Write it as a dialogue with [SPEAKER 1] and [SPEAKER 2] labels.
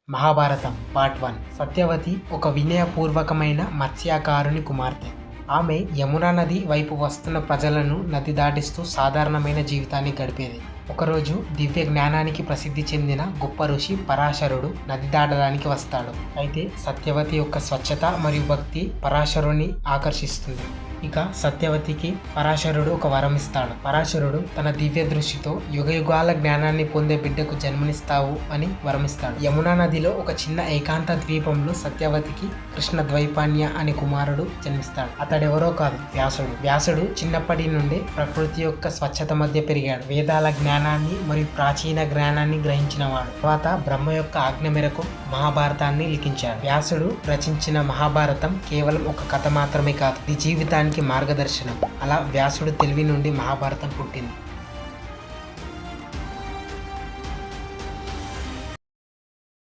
[SPEAKER 1] Mahabharatam part 1. Satyavathi ఒక వినయపూర్వకమైన మత్స్యకారుని కుమార్తె. ఆమె యమునా నది వైపు వస్తున్న ప్రజలను నది దాటిస్తూ సాధారణమైన జీవితాన్ని గడిపేది. ఒకరోజు దివ్య జ్ఞానానికి ప్రసిద్ధి చెందిన గొప్ప ఋషి పరాశరుడు నది దాటడానికి వస్తాడు. అయితే సత్యవతి యొక్క స్వచ్ఛత మరియు భక్తి పరాశరుని ఆకర్షిస్తుంది. ఇక సత్యవతికి పరాశరుడు ఒక వరం ఇస్తాడు. పరాశరుడు తన దివ్య దృష్టితో యుగయుగాల జ్ఞానాన్ని పొందే బిడ్డకు జన్మనిస్తావు అని వరమిస్తాడు. యమునా నదిలో ఒక చిన్న ఏకాంత ద్వీపంలో సత్యవతికి కృష్ణ ద్వైపాన్య అనే కుమారుడు జన్మిస్తాడు. అతడెవరో కాదు, వ్యాసుడు. వ్యాసుడు చిన్నప్పటి నుండి ప్రకృతి యొక్క స్వచ్ఛత మధ్య పెరిగాడు. వేదాల జ్ఞానాన్ని మరియు ప్రాచీన జ్ఞానాన్ని గ్రహించినవాడు. తర్వాత బ్రహ్మ యొక్క ఆజ్ఞ మేరకు మహాభారతాన్ని లిఖించాడు. వ్యాసుడు రచించిన మహాభారతం కేవలం ఒక కథ మాత్రమే కాదు, ఇది జీవితానికి మార్గదర్శనం. అలా వ్యాసుడు తెలివి నుండి మహాభారతం పుట్టింది.